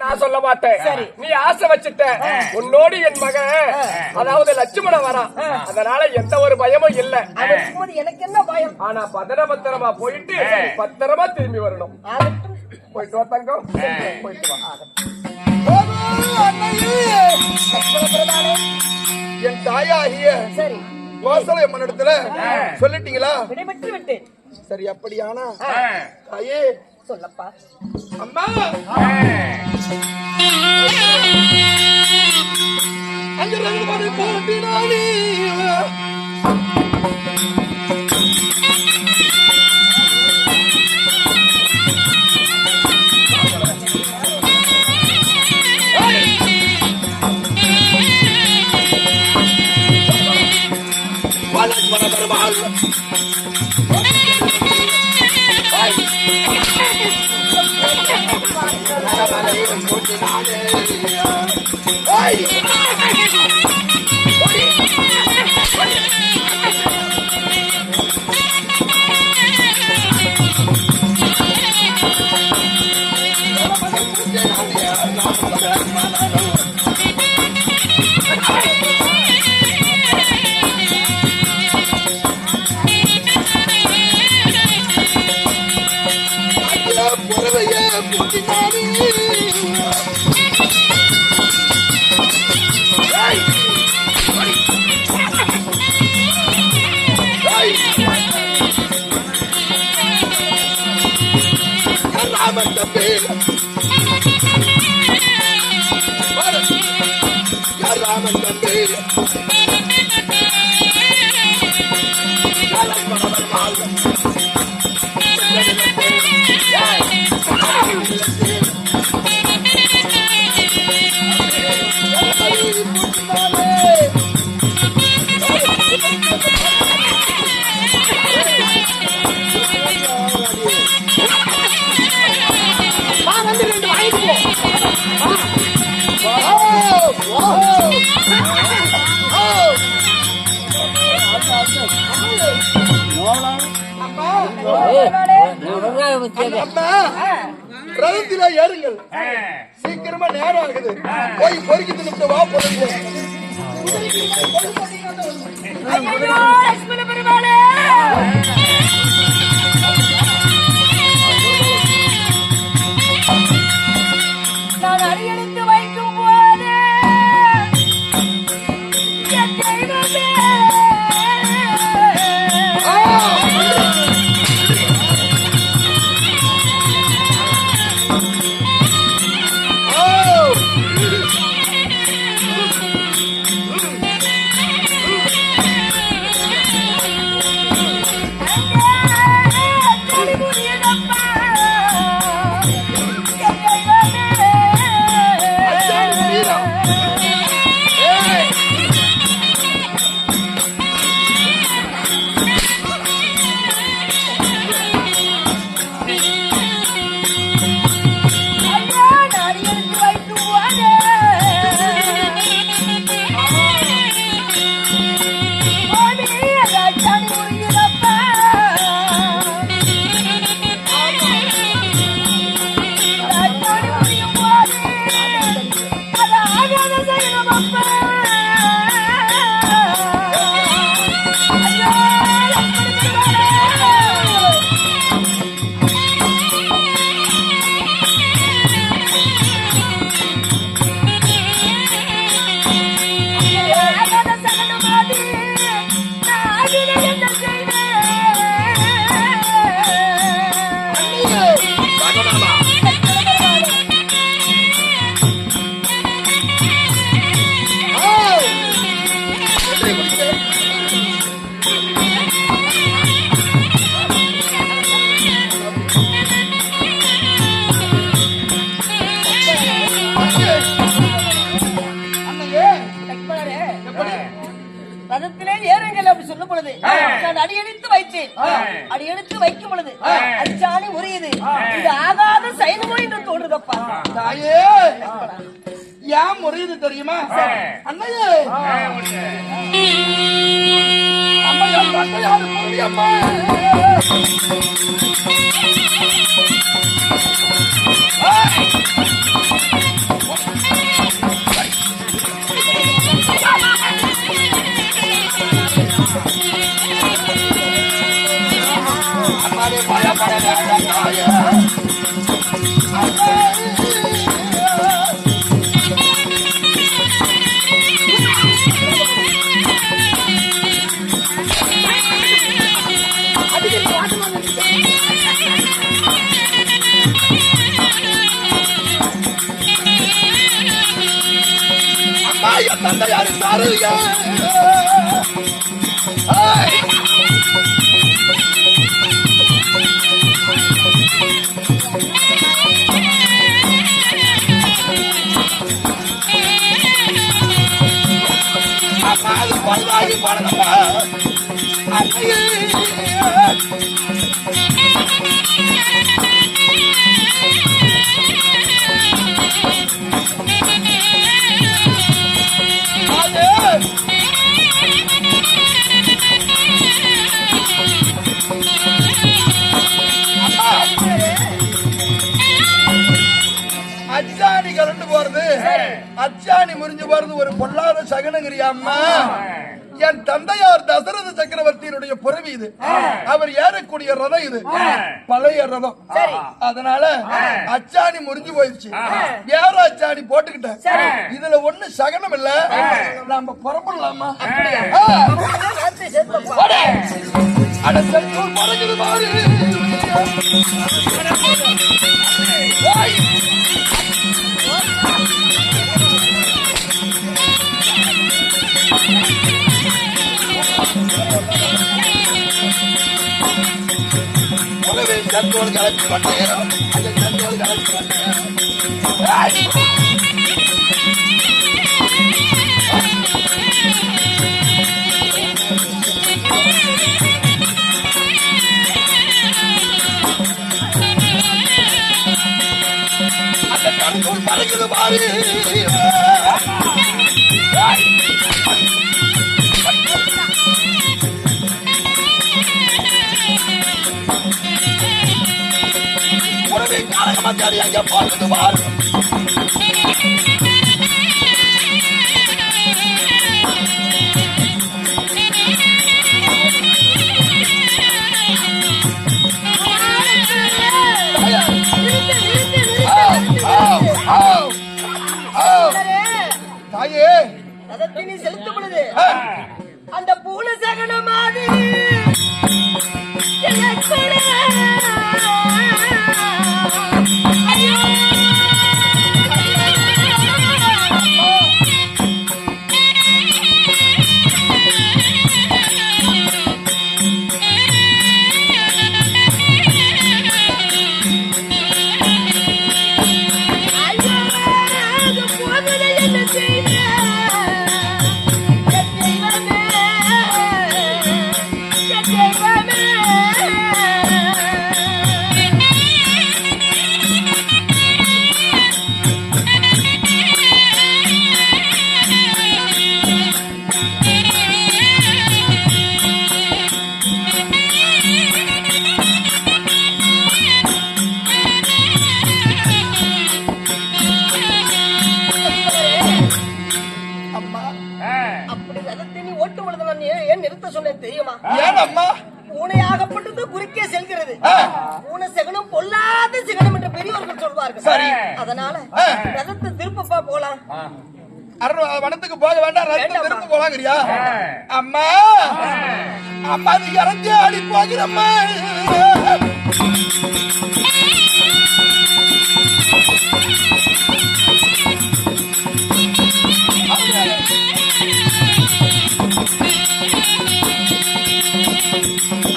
நான் சொல்ல மாட்டேன். சரி, நீ ஆசை வச்சுட்ட. உன்னோடு என் மகன் அதாவது லட்சுமணன் வரான். அதனால எந்த ஒரு பயமும் இல்ல. எனக்கு என்ன பயம்? ஆனா பத்திரமா போயிட்டு பத்திரமா திரும்பி வரணும். போயிட்டு வா தங்கம், போயிட்டு வா. என் தாயாகிய சரி கோசலை மன்னிடத்துல சொல்லிட்டீங்களா? விடைபெற்று விட்டேன். சரி, அப்படியானா தாயே சொல்லப்பா. அம்மா, அங்க ரங்கமணி போட்டினானே ரதத்தில ஏறுங்கள், சீக்கிரமா நேரம் ஆகுது. போய் பொறுக்கி தின்னு வா. பொறுங்க நான் அடியெடுத்து வைக்கும் போது என் தெய்வமே ரதத்திலே ஏறுங்கள் அப்படி சொல்லும் பொழுது நான் அடியெடுத்து வைத்தேன். அடியெடுத்து வைக்கும் பொழுது அச்சாணி உரியது. இது ஆகாத செயல்மோ என்று தோன்றுதப்பா. தாயே, ஏன் முறையுது தெரியுமா? அண்ணையே, அம்மா என் பட்டை யாரு புரியுமா? என் தந்தையார் சாருங்க. அம்மா அது பல்லாகி போனதம்மா. அன்னையே அச்சாணி கலந்து போறது, அச்சாணி முறிஞ்சு போறது ஒரு பொல்லாத சகனங்கிறியா அம்மா? என் தந்தையார் தசரத சக்கரவர்த்தியினுடைய புறவி இது. அவர் ஏறக்கூடிய ரதம் இது, பழைய ரதம். அதனால அச்சாணி முறிஞ்சு போயிடுச்சு. வேற அச்சாணி போட்டுக்கிட்டேன். இதுல ஒண்ணு சகனம் இல்ல. நாம புறப்படலாமா? அடசூர் மறைஞ்சது மாறு. சத்தோடு கலப்பி கொண்டேன். சத்தோடு கலப்பி கொண்டேன். அந்த கண்கூர் பறக்குது பாரு. காலகமாச்சாரி அங்க பார்க்குது பாரு. தாயே அதத்தினி செலுத்தும் பொழுது அந்த பூல சகன மாதிரி தெரியுமா? பூனையாகப்பட்டது குறுக்கே செல்கிறது. பூனை சிகனம் பொல்லாத சிகனம் என்று பெரியவர்கள் சொல்வார்கள். அதனால ரதத்தை திருப்பப்பா போலாம். வனத்துக்கு போக வேண்டாம், ரதத்தை திரும்ப போலாங்கிறியா? அம்மா அம்மா நீ இறங்கி ஆடி போகிறம்மா.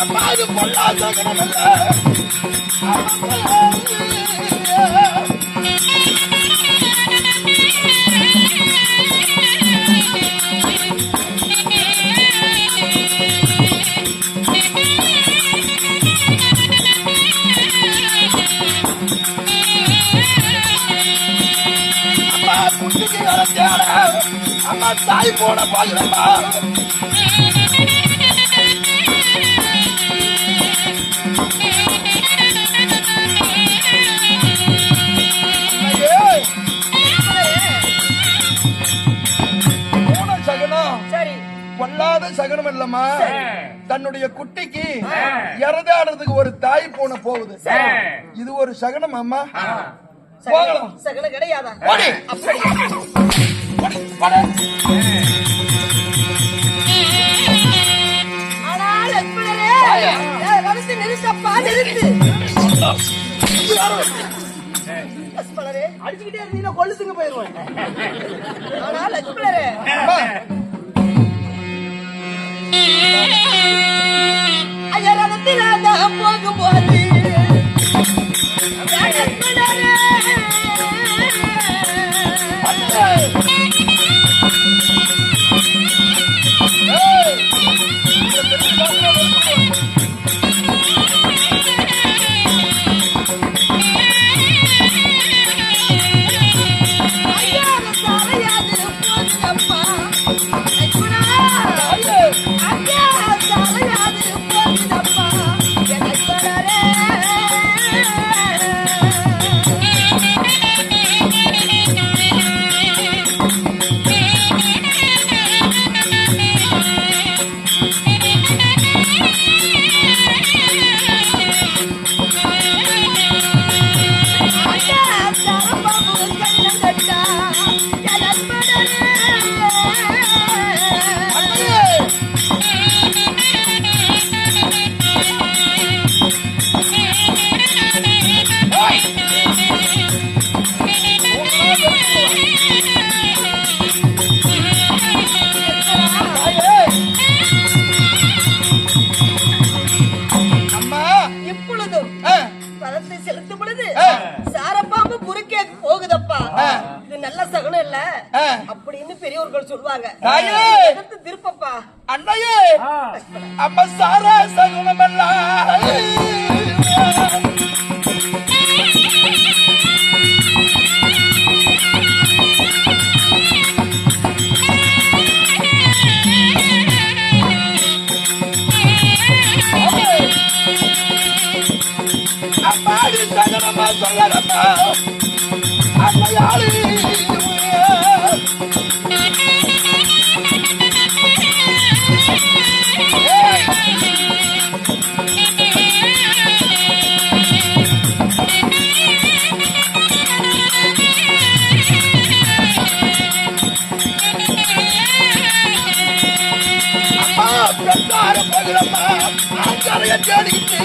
அம்மா அது பொல்லாத சகனம் அம்மா தாய் போன பாக்குறப்பா. பொல்லாத சகனம் இல்லம்மா, தன்னுடைய குட்டிக்கு இறதாடுறதுக்கு ஒரு தாய் போன போகுது. இது ஒரு சகனம் அம்மா. போகலாம். சகனம் கிடையாதா? ஆனால் நிறுத்தப்பா நிறுத்து. லட்சுமணரே அடிச்சுக்கிட்டே இருந்தீங்கன்னா கொலுசுங்க போயிருவேன். ஆனா லட்சுமணரே ஐயா ரதத்தில் நான் போகும்போது அப்படின்னு பெரியவர்கள் சொல்லுவாங்க. திருப்பப்பா அண்ணையே அம்மா சாரா சகுனமெல்லாம் அம்மாடி சகுனமா சொல்லலம்மா அம்மையாளி தேடிக்கிட்டு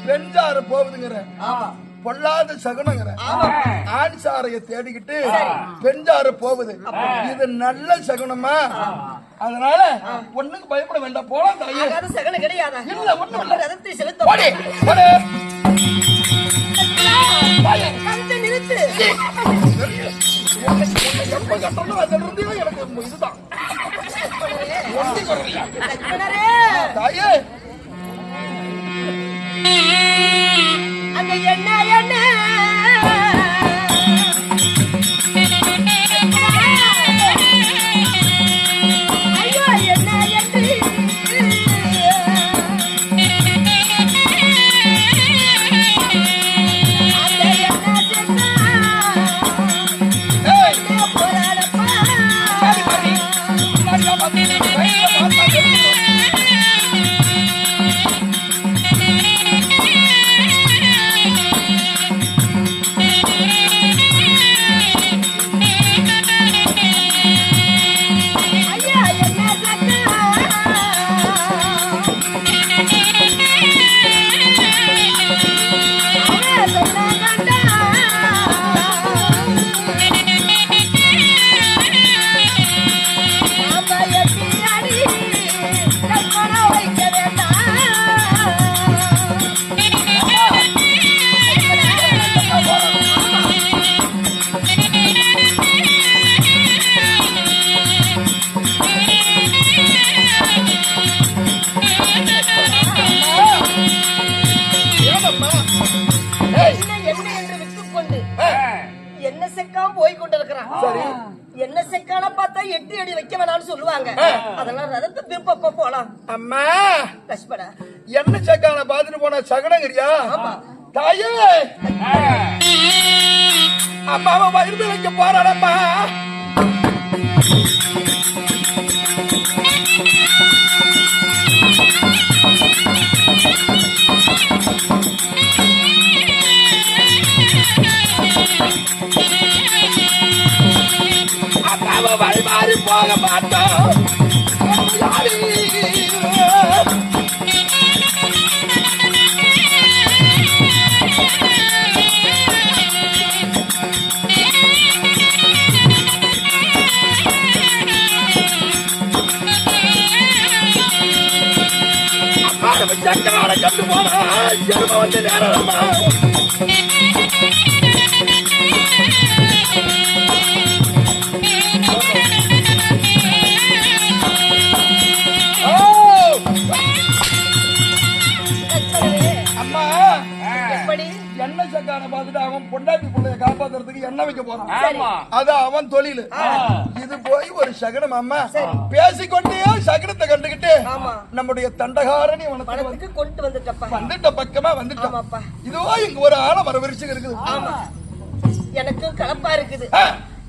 பெஞ்சாறு போகுதுங்கிற பொல்லாத சகுனங்கிற ஆண் சாரைய தேடிக்கிட்டு பெஞ்சாறு போகுது. இது நல்ல சகுனமா? அதனால ஒண்ணுக்கு பயப்பட வேண்டாம். போலாம் தாயே. சகுனம் கிடையாது. இல்ல ஒண்ணும் இல்ல. ரதத்தை செலுத்த நிறுத்து. எனக்கு இதுதான் தாயே. அங்க என்ன என்ன ஐயோ என்ன என்று செக்காம போய் கொண்டிருக்கிறான். சரி. என்ன செக்கான பார்த்தா 8 அடி வைக்க வேணாம்னு சொல்லுவாங்க. அதெல்லாம் ரதத்தை திருப்ப போலாம். அம்மா லட்சுமணா, என்ன செக்கான பாத்துட்டு போன சகனங்கிறியா? தாயே அம்மாவை வயிறு வைக்க போறாடம்மா. அம்மாவை வழி மாறி போக மாட்டோம். சக்கராட கண்டு போனா எரும வந்து நேரமா. அம்மா எப்படி எண்ணெய் சக்கான பார்த்துட்டு அவன் பொண்டாட்டி பிள்ளைய காப்பாத்துறதுக்கு எண்ணெய் வைக்க போறான். அது அவன் தொழில். இது போய் ஒரு சகனம். அம்மா பேசிக்கொண்டே சகனத்தை கண்டுகிட்டு நம்முடைய தண்டகாரணி பணத்துக்கு கொண்டு வந்துட்டப்பா. வந்துட்ட பக்கமா வந்துட்டோம். இதோ இங்க ஒரு ஆலமரம் விரிச்சு இருக்குது. ஆமா, எனக்கு கலப்பா இருக்குது.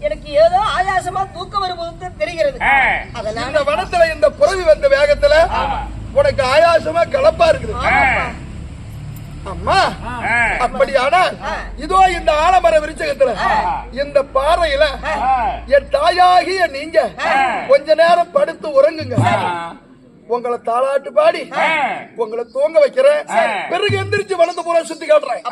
எனக்கு ஏதோ ஆயாசமா தூக்கம் வரும்போது தெரிகிறது. அதனால இந்த வனத்துல இந்த புறவி வந்த வேகத்துல உனக்கு ஆயாசமா கலப்பா இருக்குது. அம்மா அப்படியானா இதோ இந்த ஆலமர விருச்சகத்துல இந்த பாறையில என் தாயாகிய நீங்க கொஞ்ச நேரம் படுத்து உறங்குங்க. உங்களை தாளாட்டு பாடி உங்களை தூங்க வைக்கிறேன். பிறகு எந்திரிச்சு வளர்ந்து பூரா சுத்தி காட்டுறேன்.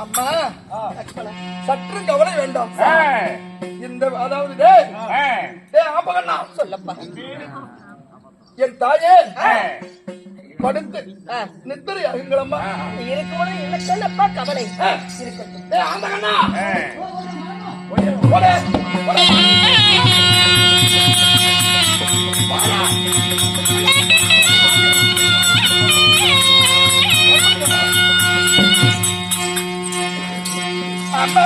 அம்மா சற்று கவலை வேண்டாம். இந்த அதாவது ஆபகண்ணா சொல்லப்பா. என் தாயே படுத்து நித்திரை அருங்களம்மா. இருக்கும்போது எனக்கு என்னப்பா கவலை இருக்கட்டும். ஆபகண்ணா அம்மா